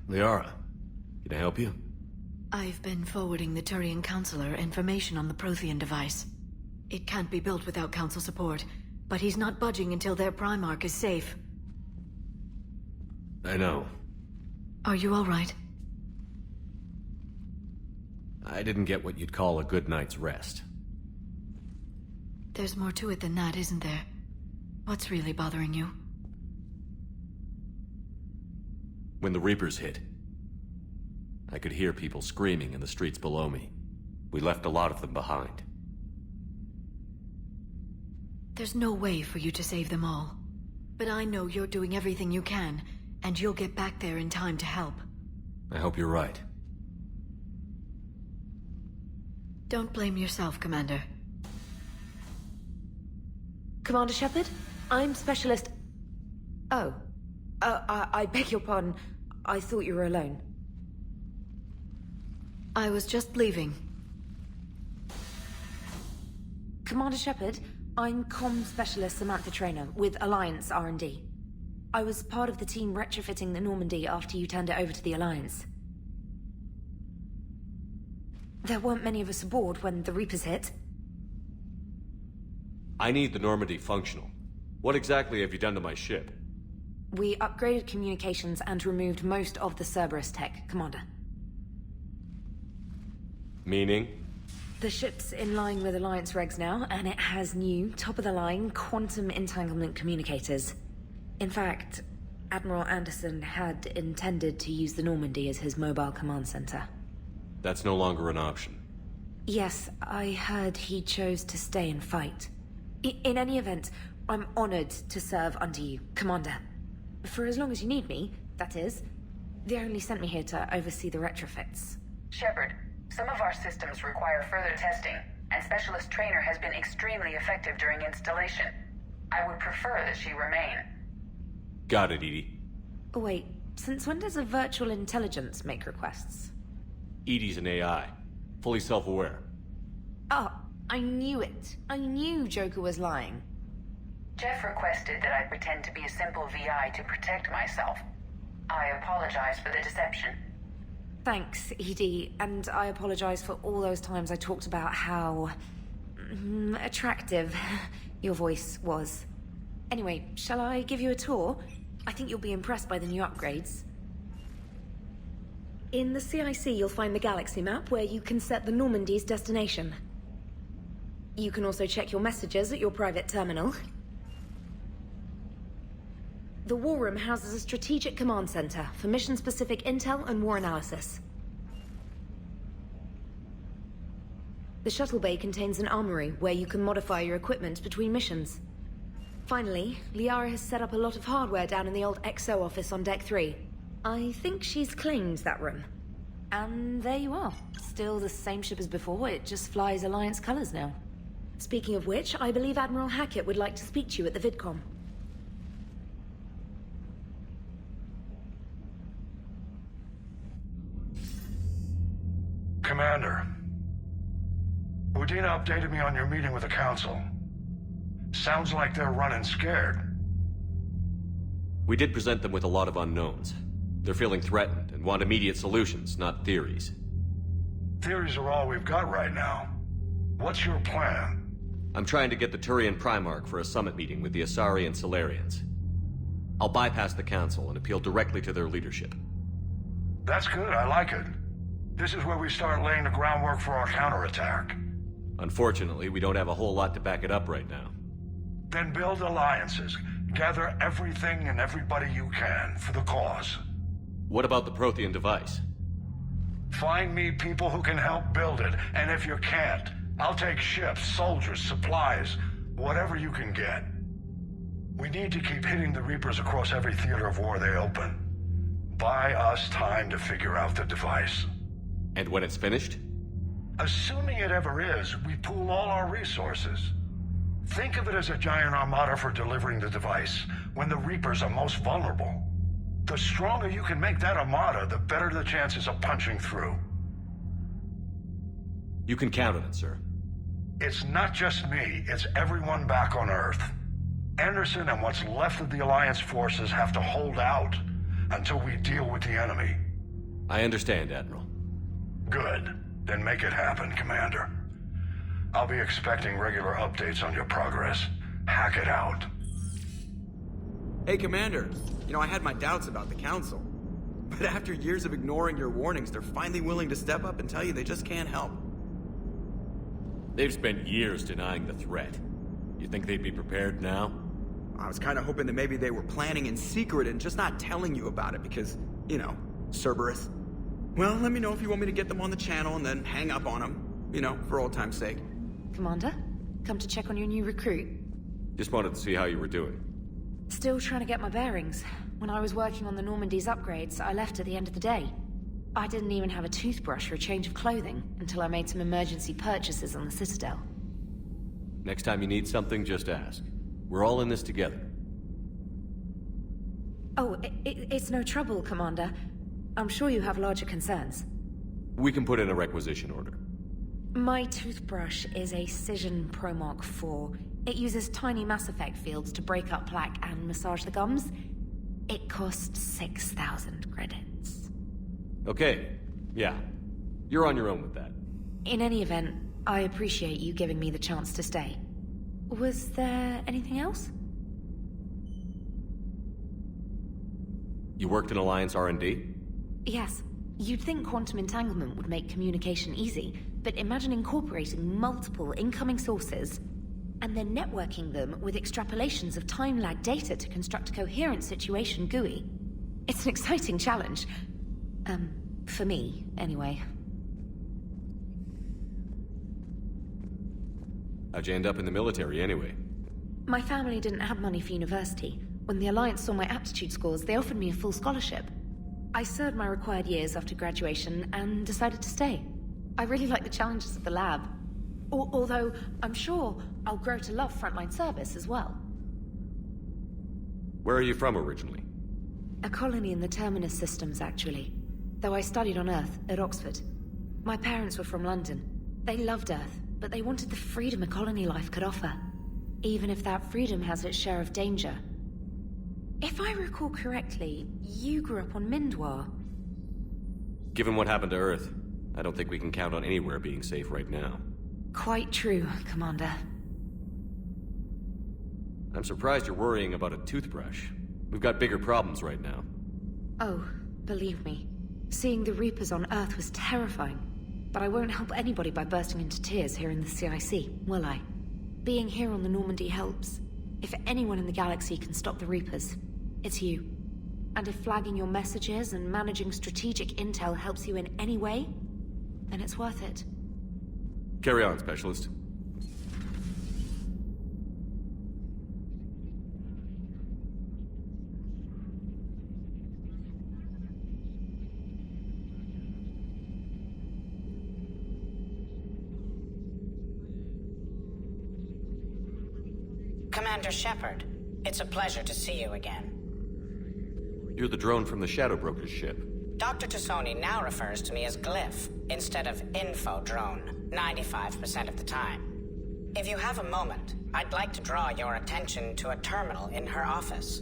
Liara, can I help you? I've been forwarding the Turian Counselor information on the Prothean device. It can't be built without Council support, but he's not budging until their Primarch is safe. I know. Are you all right? I didn't get what you'd call a good night's rest. There's more to it than that, isn't there? What's really bothering you? When the Reapers hit, I could hear people screaming in the streets below me. We left a lot of them behind. There's no way for you to save them all. But I know you're doing everything you can, and you'll get back there in time to help. I hope you're right. Don't blame yourself, Commander. Commander Shepard, I'm Specialist... Oh. I beg your pardon. I thought you were alone. I was just leaving. Commander Shepard, I'm Comm Specialist Samantha Traynor with Alliance R&D. I was part of the team retrofitting the Normandy after you turned it over to the Alliance. There weren't many of us aboard when the Reapers hit. I need the Normandy functional. What exactly have you done to my ship? We upgraded communications and removed most of the Cerberus tech, Commander. Meaning? The ship's in line with Alliance regs now, and it has new, top-of-the-line Quantum Entanglement Communicators. In fact, Admiral Anderson had intended to use the Normandy as his mobile command center. That's no longer an option. Yes, I heard he chose to stay and fight. In any event, I'm honored to serve under you, Commander. For as long as you need me, that is. They only sent me here to oversee the retrofits. Shepard, some of our systems require further testing, and Specialist Traynor has been extremely effective during installation. I would prefer that she remain. Got it, EDI. Wait, since when does a virtual intelligence make requests? EDI's an AI. Fully self-aware. Oh, I knew it. I knew Joker was lying. Jeff requested that I pretend to be a simple VI to protect myself. I apologize for the deception. Thanks, ED, and I apologize for all those times I talked about how... attractive your voice was. Anyway, shall I give you a tour? I think you'll be impressed by the new upgrades. In the CIC, you'll find the galaxy map where you can set the Normandy's destination. You can also check your messages at your private terminal. The War Room houses a strategic command center for mission-specific intel and war analysis. The shuttle bay contains an armory where you can modify your equipment between missions. Finally, Liara has set up a lot of hardware down in the old XO office on Deck 3. I think she's claimed that room. And there you are. Still the same ship as before, it just flies Alliance colors now. Speaking of which, I believe Admiral Hackett would like to speak to you at the VidCom. Commander, Udina updated me on your meeting with the Council. Sounds like they're running scared. We did present them with a lot of unknowns. They're feeling threatened and want immediate solutions, not theories. Theories are all we've got right now. What's your plan? I'm trying to get the Turian Primarch for a summit meeting with the Asari and Solarians. I'll bypass the Council and appeal directly to their leadership. That's good, I like it. This is where we start laying the groundwork for our counterattack. Unfortunately, we don't have a whole lot to back it up right now. Then build alliances. Gather everything and everybody you can for the cause. What about the Prothean device? Find me people who can help build it, and if you can't, I'll take ships, soldiers, supplies, whatever you can get. We need to keep hitting the Reapers across every theater of war they open. Buy us time to figure out the device. And when it's finished? Assuming it ever is, we pool all our resources. Think of it as a giant armada for delivering the device, when the Reapers are most vulnerable. The stronger you can make that armada, the better the chances of punching through. You can count on it, sir. It's not just me, it's everyone back on Earth. Anderson and what's left of the Alliance forces have to hold out until we deal with the enemy. I understand, Admiral. Good. Then make it happen, Commander. I'll be expecting regular updates on your progress. Hack it out. Hey, Commander. You know, I had my doubts about the Council. But after years of ignoring your warnings, they're finally willing to step up and tell you they just can't help. They've spent years denying the threat. You think they'd be prepared now? I was kind of hoping that maybe they were planning in secret and just not telling you about it because, you know, Cerberus. Well, let me know if you want me to get them on the channel and then hang up on them. You know, for old time's sake. Commander, come to check on your new recruit. Just wanted to see how you were doing. Still trying to get my bearings. When I was working on the Normandy's upgrades, I left at the end of the day. I didn't even have a toothbrush or a change of clothing until I made some emergency purchases on the Citadel. Next time you need something, just ask. We're all in this together. Oh, it's no trouble, Commander. I'm sure you have larger concerns. We can put in a requisition order. My toothbrush is a Cision Pro Mark IV. It uses tiny Mass Effect fields to break up plaque and massage the gums. It costs 6,000 credits. Okay, yeah. You're on your own with that. In any event, I appreciate you giving me the chance to stay. Was there anything else? You worked in Alliance R&D? Yes. You'd think quantum entanglement would make communication easy, but imagine incorporating multiple incoming sources and then networking them with extrapolations of time-lag data to construct a coherent situation GUI. It's an exciting challenge. For me, anyway. How'd you end up in the military, anyway? My family didn't have money for university. When the Alliance saw my aptitude scores, they offered me a full scholarship. I served my required years after graduation and decided to stay. I really like the challenges of the lab. Although, I'm sure I'll grow to love frontline service as well. Where are you from originally? A colony in the Terminus systems, actually. Though I studied on Earth, at Oxford. My parents were from London. They loved Earth, but they wanted the freedom a colony life could offer. Even if that freedom has its share of danger. If I recall correctly, you grew up on Mindwar. Given what happened to Earth, I don't think we can count on anywhere being safe right now. Quite true, Commander. I'm surprised you're worrying about a toothbrush. We've got bigger problems right now. Oh, believe me. Seeing the Reapers on Earth was terrifying. But I won't help anybody by bursting into tears here in the CIC, will I? Being here on the Normandy helps. If anyone in the galaxy can stop the Reapers, it's you. And if flagging your messages and managing strategic intel helps you in any way, then it's worth it. Carry on, Specialist. Commander Shepard, it's a pleasure to see you again. You're the drone from the Shadow Broker's ship. Dr. Tassoni now refers to me as Glyph instead of Info Drone 95% of the time. If you have a moment, I'd like to draw your attention to a terminal in her office.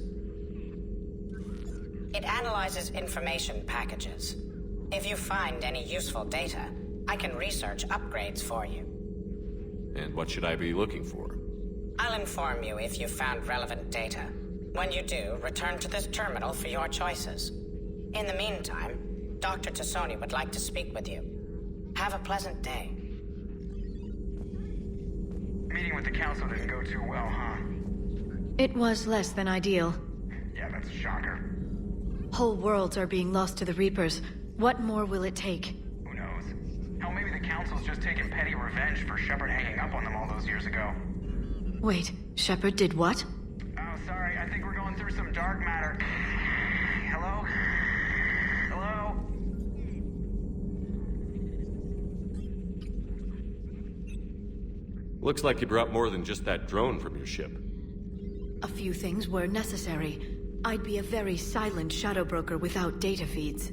It analyzes information packages. If you find any useful data, I can research upgrades for you. And what should I be looking for? I'll inform you if you've found relevant data. When you do, return to this terminal for your choices. In the meantime, Dr. Tassoni would like to speak with you. Have a pleasant day. Meeting with the council didn't go too well, huh? It was less than ideal. Yeah, that's a shocker. Whole worlds are being lost to the Reapers. What more will it take? Who knows? Hell, maybe the council's just taking petty revenge for Shepard hanging up on them all those years ago. Wait, Shepard did what? Oh, sorry, I think we're going through some dark matter. Hello? Hello? Looks like you brought more than just that drone from your ship. A few things were necessary. I'd be a very silent shadow broker without data feeds.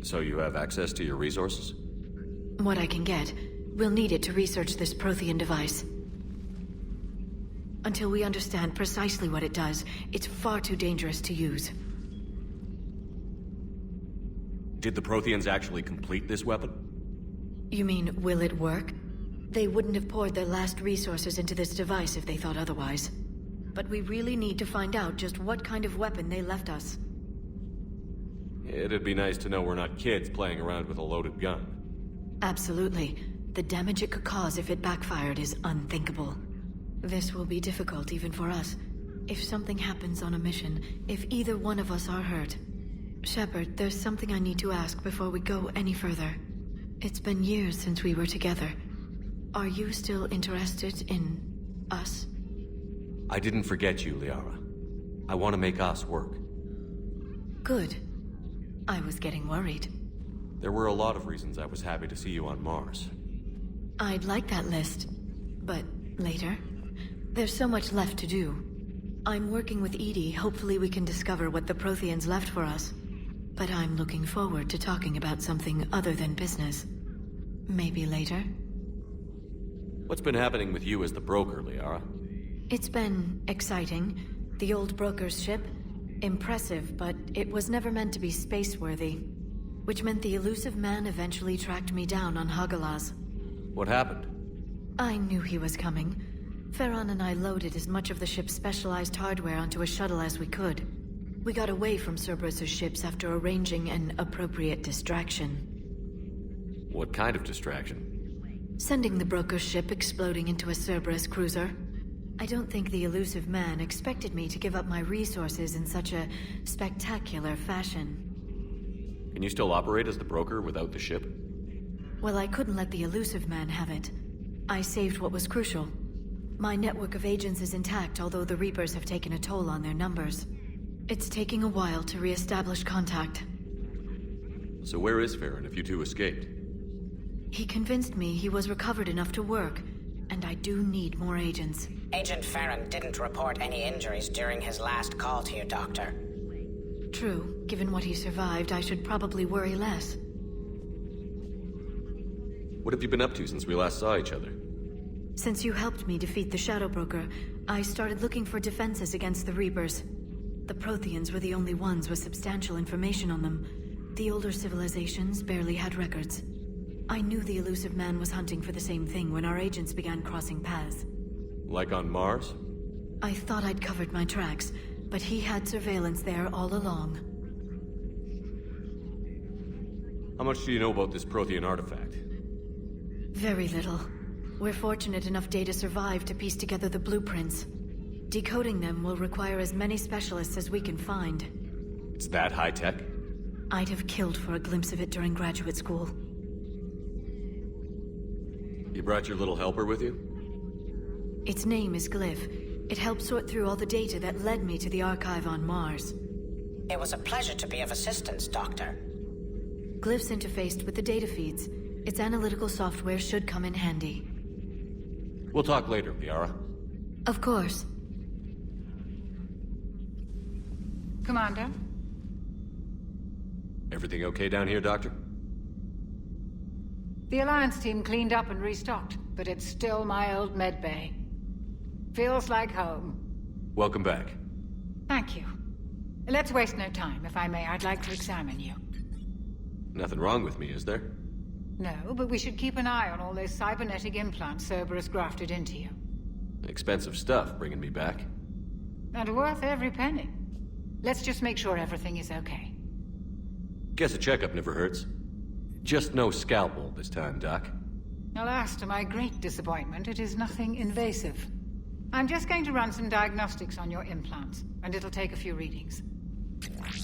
So you have access to your resources? What I can get. We'll need it to research this Prothean device. Until we understand precisely what it does, it's far too dangerous to use. Did the Protheans actually complete this weapon? You mean, will it work? They wouldn't have poured their last resources into this device if they thought otherwise. But we really need to find out just what kind of weapon they left us. It'd be nice to know we're not kids playing around with a loaded gun. Absolutely. The damage it could cause if it backfired is unthinkable. This will be difficult even for us. If something happens on a mission, if either one of us are hurt. Shepard, there's something I need to ask before we go any further. It's been years since we were together. Are you still interested in us? I didn't forget you, Liara. I want to make us work. Good. I was getting worried. There were a lot of reasons I was happy to see you on Mars. I'd like that list, but later. There's so much left to do. I'm working with Edie. Hopefully we can discover what the Protheans left for us. But I'm looking forward to talking about something other than business. Maybe later? What's been happening with you as the broker, Liara? It's been exciting. The old broker's ship? Impressive, but it was never meant to be space-worthy. Which meant the elusive man eventually tracked me down on Hagalaz. What happened? I knew he was coming. Farron and I loaded as much of the ship's specialized hardware onto a shuttle as we could. We got away from Cerberus' ships after arranging an appropriate distraction. What kind of distraction? Sending the broker's ship exploding into a Cerberus cruiser. I don't think the elusive man expected me to give up my resources in such a spectacular fashion. Can you still operate as the broker without the ship? Well, I couldn't let the elusive man have it. I saved what was crucial. My network of agents is intact, although the Reapers have taken a toll on their numbers. It's taking a while to re-establish contact. So where is Farron if you two escaped? He convinced me he was recovered enough to work, and I do need more agents. Agent Farron didn't report any injuries during his last call to you, Doctor. True. Given what he survived, I should probably worry less. What have you been up to since we last saw each other? Since you helped me defeat the Shadow Broker, I started looking for defenses against the Reapers. The Protheans were the only ones with substantial information on them. The older civilizations barely had records. I knew the elusive man was hunting for the same thing when our agents began crossing paths. Like on Mars? I thought I'd covered my tracks, but he had surveillance there all along. How much do you know about this Prothean artifact? Very little. We're fortunate enough Data survived to piece together the blueprints. Decoding them will require as many specialists as we can find. It's that high-tech? I'd have killed for a glimpse of it during graduate school. You brought your little helper with you? Its name is Glyph. It helped sort through all the data that led me to the archive on Mars. It was a pleasure to be of assistance, Doctor. Glyph's interfaced with the data feeds. Its analytical software should come in handy. We'll talk later, Liara. Of course. Commander? Everything okay down here, Doctor? The Alliance team cleaned up and restocked, but it's still my old medbay. Feels like home. Welcome back. Thank you. Let's waste no time. If I may, I'd like to examine you. Nothing wrong with me, is there? No, but we should keep an eye on all those cybernetic implants Cerberus grafted into you. Expensive stuff bringing me back. And worth every penny. Let's just make sure everything is okay. Guess a checkup never hurts. Just no scalpel this time, Doc. Alas, to my great disappointment, it is nothing invasive. I'm just going to run some diagnostics on your implants, and it'll take a few readings.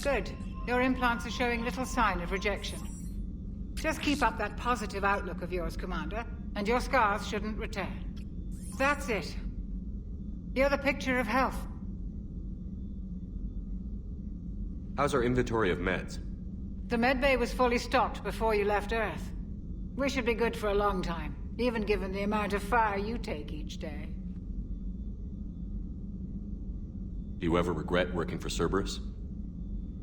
Good. Your implants are showing little sign of rejection. Just keep up that positive outlook of yours, Commander, and your scars shouldn't return. That's it. You're the picture of health. How's our inventory of meds? The medbay was fully stocked before you left Earth. We should be good for a long time, even given the amount of fire you take each day. Do you ever regret working for Cerberus?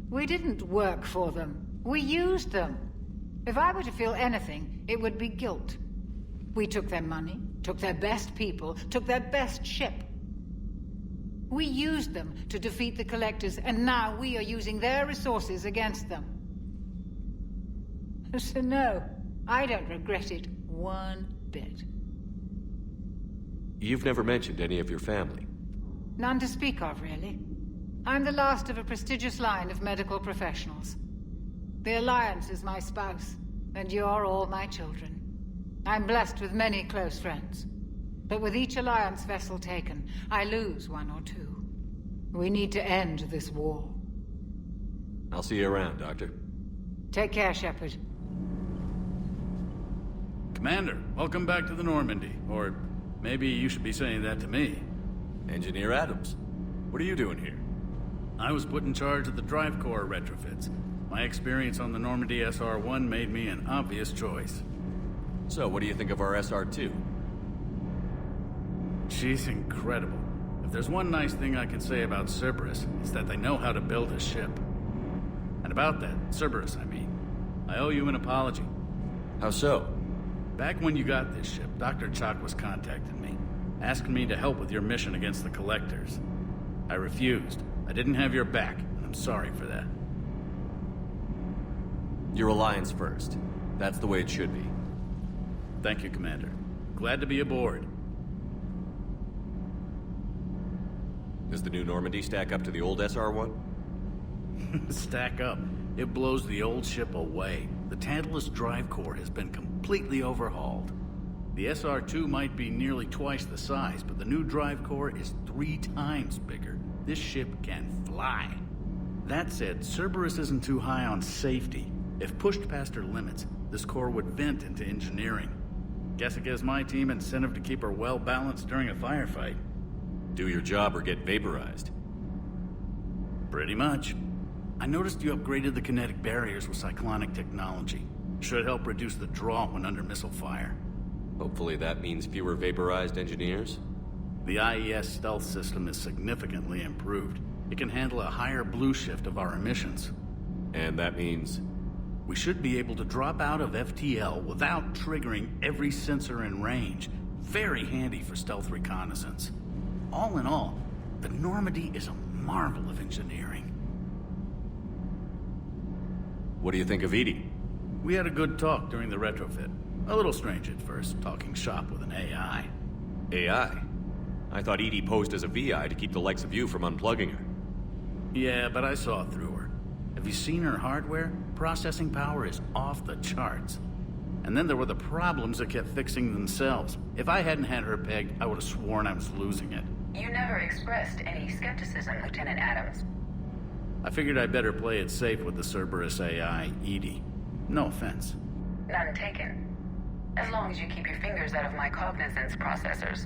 We didn't work for them. We used them. If I were to feel anything, it would be guilt. We took their money, took their best people, took their best ship. We used them to defeat the Collectors, and now we are using their resources against them. So no, I don't regret it one bit. You've never mentioned any of your family. None to speak of, really. I'm the last of a prestigious line of medical professionals. The Alliance is my spouse, and you're all my children. I'm blessed with many close friends. But with each Alliance vessel taken, I lose one or two. We need to end this war. I'll see you around, Doctor. Take care, Shepard. Commander, welcome back to the Normandy. Or maybe you should be saying that to me. Engineer Adams, what are you doing here? I was put in charge of the drive core retrofits. My experience on the Normandy SR-1 made me an obvious choice. So, what do you think of our SR-2? She's incredible. If there's one nice thing I can say about Cerberus, it's that they know how to build a ship. And about that, Cerberus, I mean, I owe you an apology. How so? Back when you got this ship, Dr. Chalk was contacting me, asking me to help with your mission against the Collectors. I refused. I didn't have your back, and I'm sorry for that. Your Alliance first. That's the way it should be. Thank you, Commander. Glad to be aboard. Does the new Normandy stack up to the old SR-1? Stack up. It blows the old ship away. The Tantalus drive core has been completely overhauled. The SR-2 might be nearly twice the size, but the new drive core is 3 times bigger. This ship can fly. That said, Cerberus isn't too high on safety. If pushed past her limits, this core would vent into engineering. Guess it gives my team incentive to keep her well-balanced during a firefight. Do your job or get vaporized. Pretty much. I noticed you upgraded the kinetic barriers with cyclonic technology. Should help reduce the draw when under missile fire. Hopefully that means fewer vaporized engineers? The IES stealth system is significantly improved. It can handle a higher blue shift of our emissions. And that means? We should be able to drop out of FTL without triggering every sensor in range. Very handy for stealth reconnaissance. All in all, the Normandy is a marvel of engineering. What do you think of Edie? We had a good talk during the retrofit. A little strange at first, talking shop with an AI. AI? I thought Edie posed as a VI to keep the likes of you from unplugging her. Yeah, but I saw through her. Have you seen her hardware? Processing power is off the charts. And then there were the problems that kept fixing themselves. If I hadn't had her pegged, I would have sworn I was losing it. You never expressed any skepticism, Lieutenant Adams. I figured I'd better play it safe with the Cerberus AI, Edie. No offense. None taken. As long as you keep your fingers out of my cognizance processors.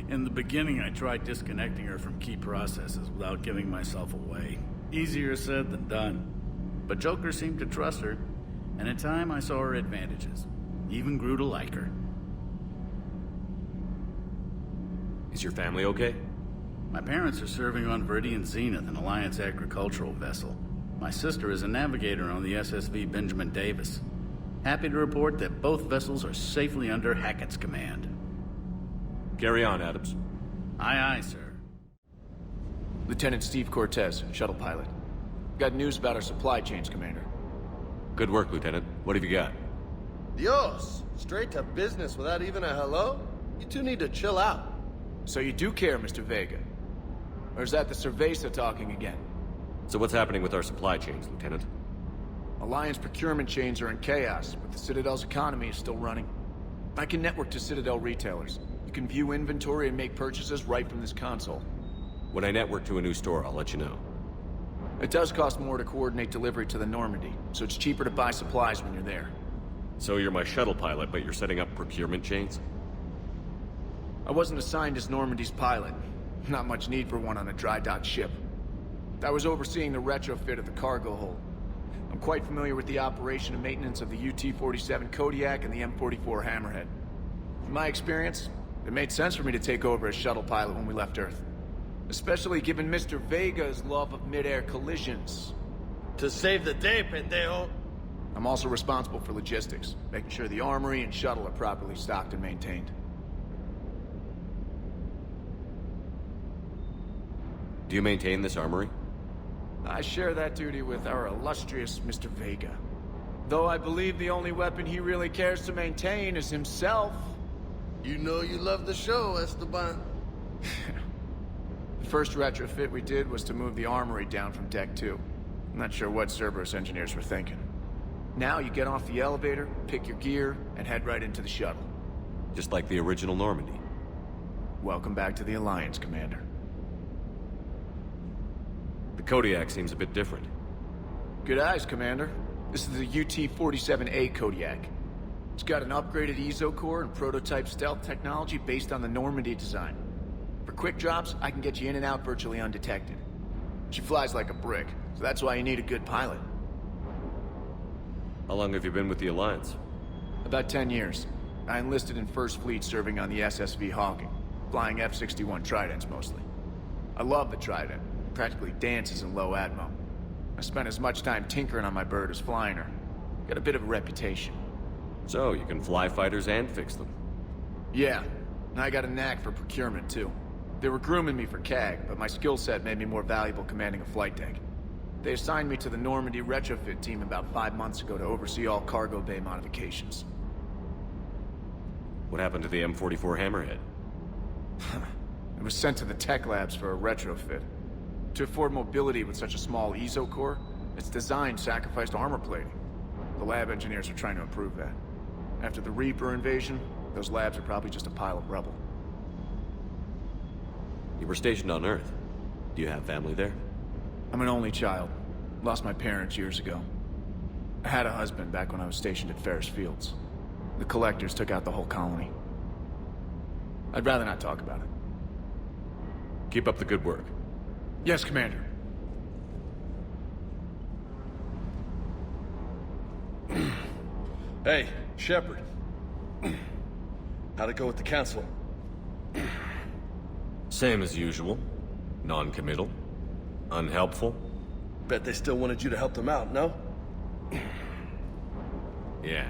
In the beginning, I tried disconnecting her from key processes without giving myself away. Easier said than done. But Joker seemed to trust her, and in time I saw her advantages. Even grew to like her. Is your family okay? My parents are serving on Viridian Zenith, an Alliance agricultural vessel. My sister is a navigator on the SSV Benjamin Davis. Happy to report that both vessels are safely under Hackett's command. Carry on, Adams. Aye, aye, sir. Lieutenant Steve Cortez, shuttle pilot. Got news about our supply chains, Commander. Good work, Lieutenant. What have you got? Dios! Straight to business without even a hello? You two need to chill out. So you do care, Mr. Vega? Or is that the Cerveza talking again? So what's happening with our supply chains, Lieutenant? Alliance procurement chains are in chaos, but the Citadel's economy is still running. I can network to Citadel retailers. You can view inventory and make purchases right from this console. When I network to a new store, I'll let you know. It does cost more to coordinate delivery to the Normandy, so it's cheaper to buy supplies when you're there. So you're my shuttle pilot, but you're setting up procurement chains? I wasn't assigned as Normandy's pilot. Not much need for one on a dry dock ship. I was overseeing the retrofit of the cargo hold. I'm quite familiar with the operation and maintenance of the UT-47 Kodiak and the M44 Hammerhead. From my experience, it made sense for me to take over as shuttle pilot when we left Earth. Especially given Mr. Vega's love of mid-air collisions. To save the day, pendejo. I'm also responsible for logistics, making sure the armory and shuttle are properly stocked and maintained. Do you maintain this armory? I share that duty with our illustrious Mr. Vega. Though I believe the only weapon he really cares to maintain is himself. You know you love the show, Esteban. The first retrofit we did was to move the armory down from Deck 2. I'm not sure what Cerberus engineers were thinking. Now you get off the elevator, pick your gear, and head right into the shuttle. Just like the original Normandy. Welcome back to the Alliance, Commander. The Kodiak seems a bit different. Good eyes, Commander. This is the UT-47A Kodiak. It's got an upgraded EZO core and prototype stealth technology based on the Normandy design. For quick drops, I can get you in and out virtually undetected. She flies like a brick, so that's why you need a good pilot. How long have you been with the Alliance? About 10 years. I enlisted in First Fleet serving on the SSV Hawking, flying F-61 Tridents mostly. I love the Trident. Practically dances in low atmo. I spent as much time tinkering on my bird as flying her. Got a bit of a reputation. So, you can fly fighters and fix them? Yeah, and I got a knack for procurement too. They were grooming me for CAG, but my skill set made me more valuable commanding a flight deck. They assigned me to the Normandy retrofit team about 5 months ago to oversee all cargo bay modifications. What happened to the M44 Hammerhead? It was sent to the tech labs for a retrofit. To afford mobility with such a small EZO core, its design sacrificed armor plating. The lab engineers are trying to improve that. After the Reaper invasion, those labs are probably just a pile of rubble. You were stationed on Earth. Do you have family there? I'm an only child. Lost my parents years ago. I had a husband back when I was stationed at Ferris Fields. The Collectors took out the whole colony. I'd rather not talk about it. Keep up the good work. Yes, Commander. Hey, Shepard. How'd it go with the council? Same as usual. Non-committal. Unhelpful. Bet they still wanted you to help them out, no? Yeah.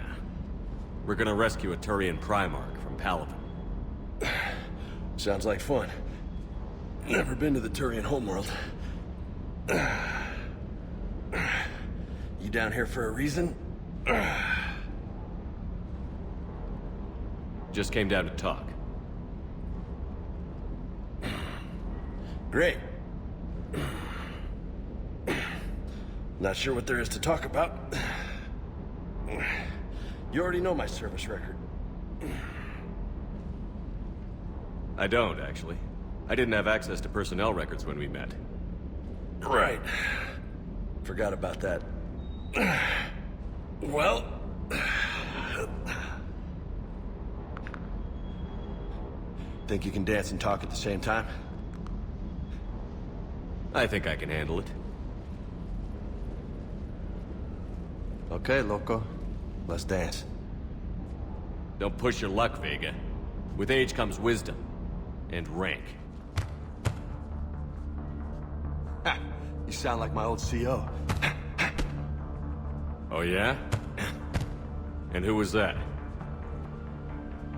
We're gonna rescue a Turian Primarch from Palaven. Sounds like fun. Never been to the Turian homeworld. You down here for a reason? Just came down to talk. Great. Not sure what there is to talk about. You already know my service record. I don't, actually. I didn't have access to personnel records when we met. Right. Forgot about that. Well... Think you can dance and talk at the same time? I think I can handle it. Okay, loco. Let's dance. Don't push your luck, Vega. With age comes wisdom. And rank. Ha! You sound like my old CO. Oh yeah? And who was that?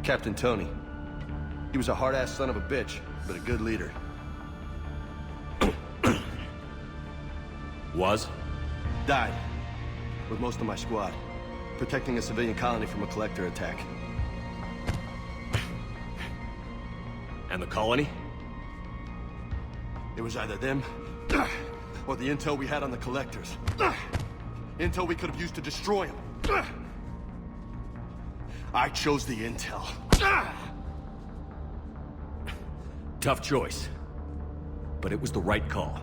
Captain Tony. He was a hard-ass son of a bitch, but a good leader. Was? Died. With most of my squad. Protecting a civilian colony from a collector attack. And the colony? It was either them, or the intel we had on the collectors. Intel we could have used to destroy them. I chose the intel. Tough choice. But it was the right call.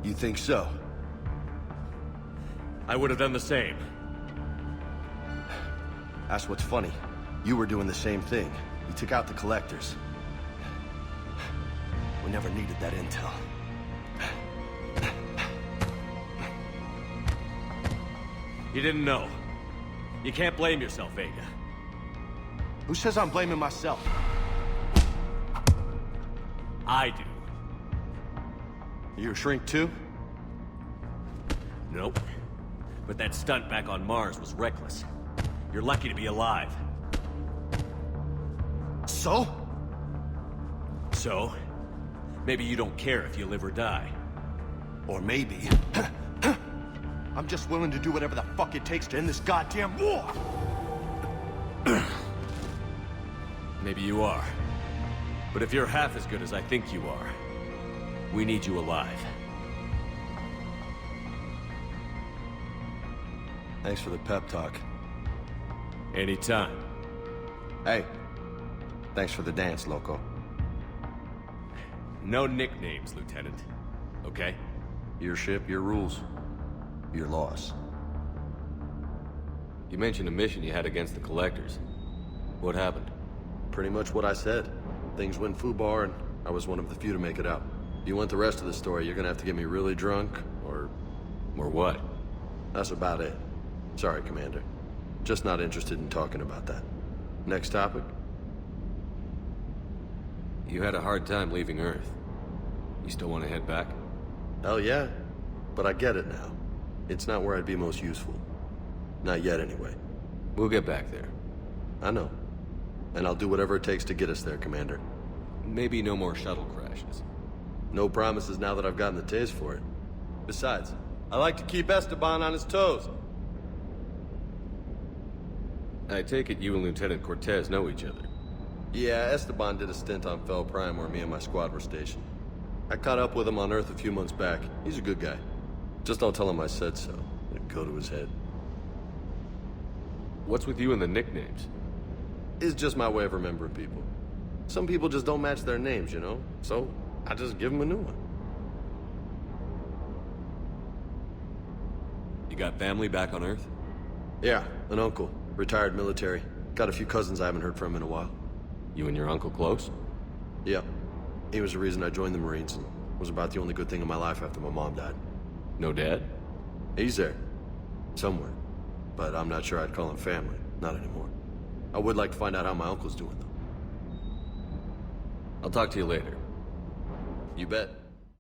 You think so? I would have done the same. That's what's funny. You were doing the same thing. You took out the collectors. We never needed that intel. You didn't know. You can't blame yourself, Vega. Who says I'm blaming myself? I do. You're a shrink too? Nope. But that stunt back on Mars was reckless. You're lucky to be alive. So? So? Maybe you don't care if you live or die. Or maybe... I'm just willing to do whatever the fuck it takes to end this goddamn war! Maybe you are. But if you're half as good as I think you are, we need you alive. Thanks for the pep talk. Anytime. Hey, thanks for the dance, loco. No nicknames, Lieutenant. Okay? Your ship, your rules. Your loss. You mentioned a mission you had against the Collectors. What happened? Pretty much what I said. Things went foobar, and I was one of the few to make it out. If you want the rest of the story, you're gonna have to get me really drunk, or... Or what? That's about it. Sorry, Commander. Just not interested in talking about that. Next topic? You had a hard time leaving Earth. You still want to head back? Hell yeah. But I get it now. It's not where I'd be most useful. Not yet, anyway. We'll get back there. I know. And I'll do whatever it takes to get us there, Commander. Maybe no more shuttle crashes. No promises now that I've gotten the taste for it. Besides, I like to keep Esteban on his toes. I take it you and Lieutenant Cortez know each other. Yeah, Esteban did a stint on Fel Prime where me and my squad were stationed. I caught up with him on Earth a few months back. He's a good guy. Just don't tell him I said so. It'd go to his head. What's with you and the nicknames? It's just my way of remembering people. Some people just don't match their names, you know? So, I just give them a new one. You got family back on Earth? Yeah, an uncle. Retired military. Got a few cousins I haven't heard from in a while. You and your uncle close? Yeah. He was the reason I joined the Marines and was about the only good thing in my life after my mom died. No dad? He's there. Somewhere. But I'm not sure I'd call him family. Not anymore. I would like to find out how my uncle's doing, though. I'll talk to you later. You bet.